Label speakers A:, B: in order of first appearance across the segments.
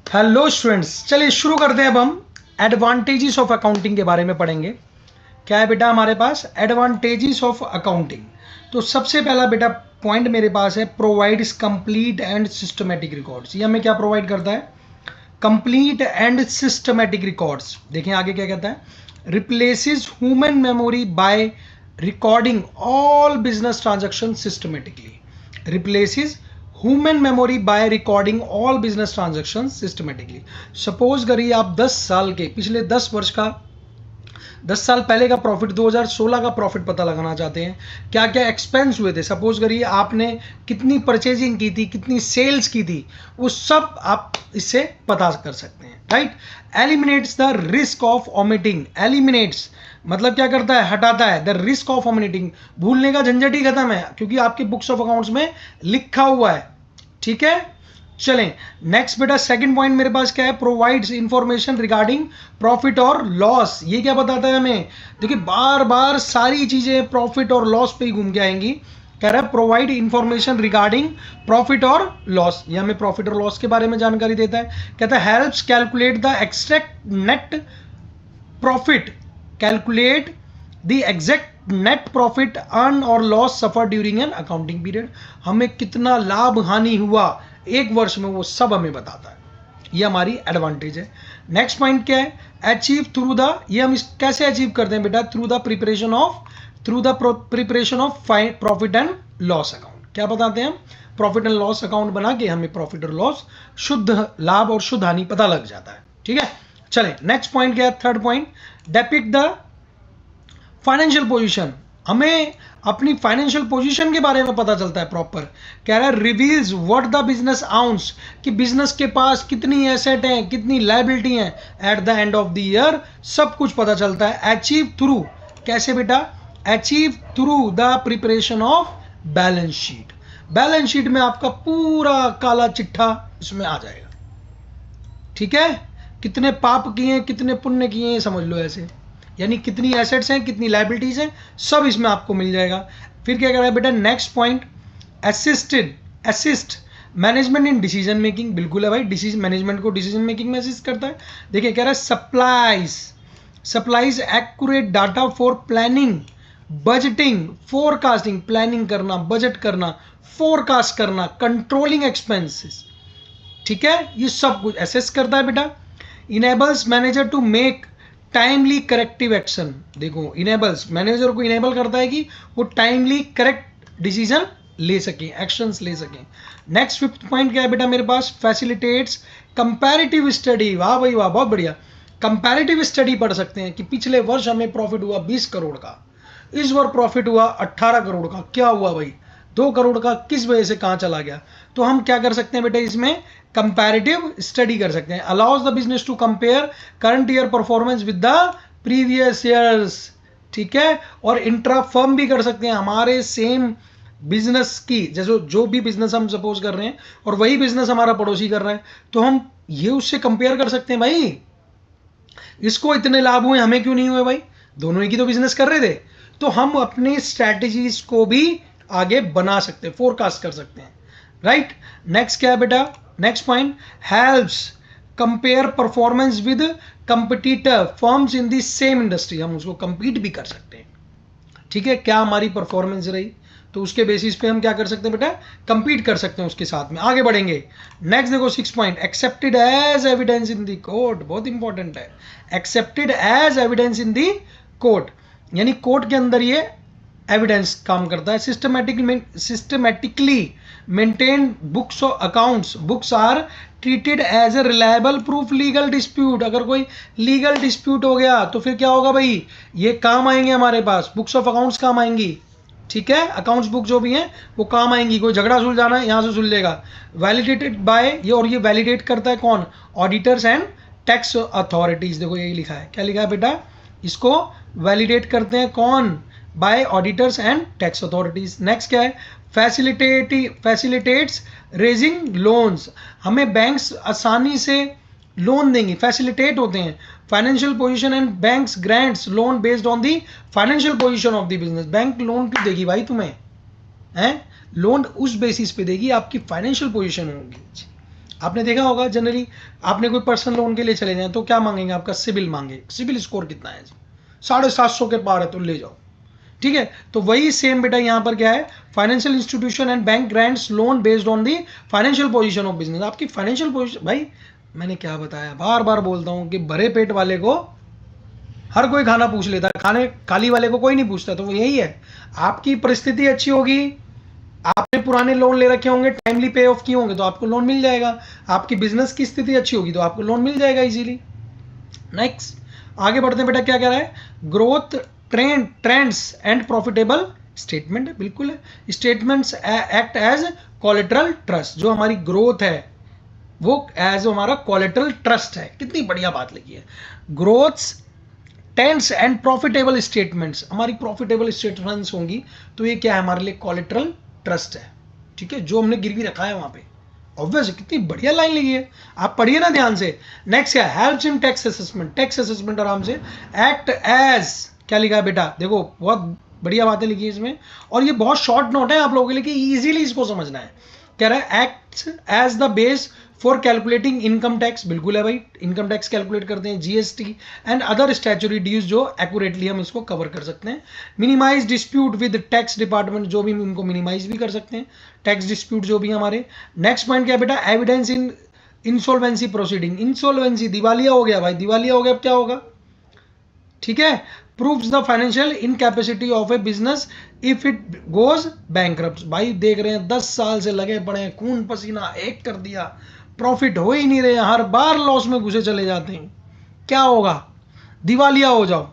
A: Hello students, चलिए शुरू करते हैं। अब हम एडवांटेजेस ऑफ अकाउंटिंग के बारे में पढ़ेंगे। क्या है बेटा हमारे पास? Advantages of accounting. तो सबसे पहला बेटा पॉइंट मेरे पास है, provides complete and systematic records. ये हमें क्या प्रोवाइड करता है? Complete and systematic records. देखें आगे क्या कहता है, replaces human memory by recording all business transaction systematically. Replaces human memory by recording all business transaction systematically. Suppose करिए आप 10 साल के, पिछले 10 वर्ष का, 10 साल पहले का प्रॉफिट, 2016 का प्रॉफिट पता लगाना चाहते हैं, क्या क्या एक्सपेंस हुए थे। सपोज करिए आपने कितनी परचेजिंग की थी, कितनी सेल्स की थी, वो सब आप इससे पता कर सकते हैं, right. Eliminates the risk of omitting. Eliminates मतलब क्या करता है? हटाता है। द रिस्क ऑफ ओमिटिंग, भूलने का झंझट ही खत्म है, क्योंकि आपके बुक्स ऑफ अकाउंट्स में लिखा हुआ है। ठीक है, चलें नेक्स्ट बेटा। सेकंड पॉइंट मेरे पास क्या है? प्रोवाइड्स इंफॉर्मेशन रिगार्डिंग प्रॉफिट और लॉस। ये क्या बताता है हमें? देखिए बार बार सारी चीजें प्रॉफिट और लॉस पे ही घूम के आएंगी। कह रहा है प्रोवाइड इंफॉर्मेशन रिगार्डिंग प्रॉफिट और लॉस। ये हमें प्रॉफिट और लॉस के बारे में जानकारी देता है। कहता है helps calculate the extract net profit. Calculate the exact net profit earn और loss suffer during an accounting period. हमें कितना लाभ हानि हुआ एक वर्ष में, वो सब हमें बताता है। ये हमारी एडवांटेज है। नेक्स्ट पॉइंट क्या है? अचीव थ्रू द, ये हम कैसे अचीव करते हैं बेटा? Through the preparation of profit and loss account. क्या बताते हैं हम? प्रॉफिट एंड लॉस अकाउंट बना के हमें प्रॉफिट और लॉस, शुद्ध लाभ और शुद्ध हानि पता लग जाता है। ठीक है, चलें नेक्स्ट पॉइंट क्या है? Third point, depict the financial position. हमें अपनी फाइनेंशियल पोजीशन के बारे में पता चलता है प्रॉपर। कह रहा है reveals what the business ounce, कि बिजनेस के पास कितनी एसेट हैं, कितनी लायबिलिटी हैं at the end of the year, सब कुछ पता चलता है। अचीव थ्रू, कैसे बेटा? Achieve through the preparation of balance sheet. Balance sheet में आपका पूरा काला चिट्ठा इसमें आ जाएगा। ठीक है, कितने पाप किए, कितने पुण्य किए, समझ लो ऐसे, यानी कितनी एसेट्स हैं, कितनी लायबिलिटीज हैं, सब इसमें आपको मिल जाएगा। फिर क्या कह रहा है बेटा? Next point, assist management in decision making. बिल्कुल है भाई, डिसीजन मैनेजमेंट को डिसीजन मेकिंग में असिस्ट करता है। देखिए कह रहा है supplies accurate data for planning, budgeting, forecasting. Planning करना, बजट करना, फोरकास्ट करना, कंट्रोलिंग एक्सपेंसेस। ठीक है, ये सब कुछ असेस करता है बेटा। Enables manager to make timely corrective action. देखो इनेबल्स, मैनेजर को इनेबल करता है कि वो टाइमली करेक्ट डिसीजन ले सके, एक्शंस ले सके। नेक्स्ट फिफ्थ पॉइंट क्या है बेटा मेरे पास? Facilitates comparative study. वाह भाई वाह, बहुत बढ़िया। कंपैरेटिव स्टडी पढ़ सकते हैं कि पिछले वर्ष हमें प्रॉफिट हुआ 20 करोड़ का, इस बार प्रॉफिट हुआ 18 करोड़ का, क्या हुआ भाई? 2 करोड़ का किस वजह से कहां चला गया? तो हम क्या कर सकते हैं बेटा इसमें? कंपैरेटिव स्टडी कर सकते हैं। Allows the business to compare current year performance with the previous years. ठीक है, और इंट्रा फर्म भी कर सकते हैं। हमारे सेम बिजनेस की, जैसे जो भी बिजनेस हम सपोज कर रहे हैं और वही बिजनेस हमारा पड़ोसी कर रहा है, तो हम ये उससे कंपेयर कर सकते हैं। भाई इसको इतने लाभ हुए, हमें क्यों नहीं हुए? भाई दोनों ही की तो बिजनेस कर रहे थे। तो हम अपनी स्ट्रैटेजीज को भी आगे बना सकते हैं, फोरकास्ट कर सकते हैं, राइट। नेक्स्ट क्या है बेटा? Next point, helps compare performance with competitor firms in the same industry. हम उसको कंपीट भी कर सकते हैं। ठीक है, क्या हमारी परफॉर्मेंस रही, तो उसके बेसिस पे हम क्या कर सकते हैं बेटा? कंपीट कर सकते हैं उसके साथ में, आगे बढ़ेंगे। नेक्स्ट देखो 6 point, accepted as evidence in the court. बहुत इंपॉर्टेंट है, accepted as evidence in the court, यानी कोर्ट के अंदर ये एविडेंस काम करता है। सिस्टमैटिकली मेंटेन बुक्स और accounts. Books are treated as a reliable proof legal dispute. अगर कोई लीगल डिस्प्यूट हो गया तो फिर क्या होगा भाई? ये काम आएंगे हमारे पास, बुक्स ऑफ अकाउंट्स काम आएंगी। ठीक है, अकाउंट्स बुक जो भी हैं वो काम आएंगी। कोई झगड़ा सुलझाना है यहाँ से सुलझेगा। वैलिडेटेड बाय, ये और ये वैलिडेट करता है कौन? Auditors and tax authorities. देखो यही लिखा है, क्या लिखा है बेटा? इसको वैलिडेट करते हैं कौन? By auditors and tax authorities. Next क्या है? Facilitates raising loans. हमें बैंक्स आसानी से लोन देंगे, फैसिलिटेट होते हैं। Financial position and banks grants loan based on the financial position of the business. Bank loan क्यों देगी भाई तुम्हें? हैं, लोन उस बेसिस पे देगी आपकी फाइनेंशियल पोजीशन होगी। आपने देखा होगा जनरली, आपने कोई पर्सनल लोन के लिए चले जाए तो क्या मांगेंगे, आपका सिबिल मांगे, सिबिल स्कोर कितना है जी, 750 के पार है तो ले जाओ, ठीक है। तो वही सेम बेटा यहाँ पर क्या है, financial institution and bank grants loan based on the financial position of business. आपकी फाइनेंशियल पोजीशन, भाई मैंने क्या बताया, बार बार बोलता हूँ कि भरे पेट वाले को हर कोई खाना पूछ लेता है, खाने खाली वाले को कोई नहीं पूछता। तो वो यही है, आपकी परिस्थिति अच्छी होगी, आपने पुराने लोन ले रखे होंगे, टाइमली पे ऑफ किए होंगे तो आपको लोन मिल जाएगा, आपकी बिजनेस की स्थिति अच्छी होगी तो आपको लोन मिल जाएगा इजीली। नेक्स्ट आगे बढ़ते हैं बेटा, क्या कह रहा है, growth trends and profitable statement, बिल्कुल है। Statements act as collateral trust, जो हमारी ग्रोथ है वो एज हमारा कोलेटरल ट्रस्ट है। कितनी बढ़िया बात लिखी है, growth trends and profitable statements, हमारी प्रॉफिटेबल स्टेटमेंट्स होंगी तो ये क्या है, हमारे लिए कोलेटरल ट्रस्ट है, ठीक है, जो हमने गिरवी रखा है वहां पे। ऑब्वियस, कितनी बढ़िया लाइन लिखी है, आप पढ़िए ना ध्यान से। नेक्स्ट क्या, helps in tax assessment, tax assessment आराम से, एक्ट एज, क्या लिखा है बेटा, देखो बहुत बढ़िया बातें लिखी है इसमें, और ये बहुत शॉर्ट नोट है आप लोगों के लिए कि इजीली इसको समझना है। कह रहा है act as the base for calculating income tax, बिल्कुल है भाई, इनकम टैक्स कैलकुलेट करते हैं, GST and other statutory dues, जो एक्यूरेटली हम इसको कवर कर सकते हैं। Minimize dispute with tax department, जो भी उनको मिनिमाइज भी कर सकते हैं टैक्स डिस्प्यूट जो भी हमारे। नेक्स्ट पॉइंट क्या है बेटा, evidence in insolvency proceeding, insolvency दिवालिया हो गया भाई, दिवालिया हो गया, अब क्या होगा, ठीक है, proves the financial incapacity of A business if it goes bankrupt. भाई देख रहे हैं 10 साल से लगे पड़े हैं, खून पसीना एक कर दिया, प्रॉफिट हो ही नहीं रहे, हर बार लॉस में घुसे चले जाते हैं, क्या होगा, दिवालिया हो जाओ।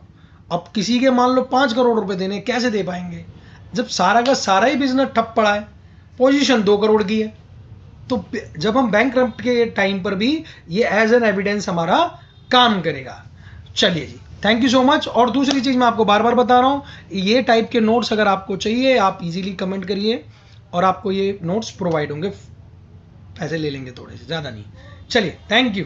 A: अब किसी के मान लो 5 करोड़ रुपए देने, कैसे दे पाएंगे जब सारा का सारा ही बिजनेस ठप पड़ा है, पोजीशन 2 करोड़ की है। तो जब हम बैंकरप्ट के टाइम पर भी ये एज एन एविडेंस हमारा काम करेगा। चलिए जी, थैंक यू सो मच। और दूसरी चीज मैं आपको बार बार बता रहा हूं, ये टाइप के नोट्स अगर आपको चाहिए आप इजीली कमेंट करिए और आपको ये नोट्स प्रोवाइड होंगे, पैसे ले लेंगे थोड़े से, ज़्यादा नहीं। चलिए, थैंक यू।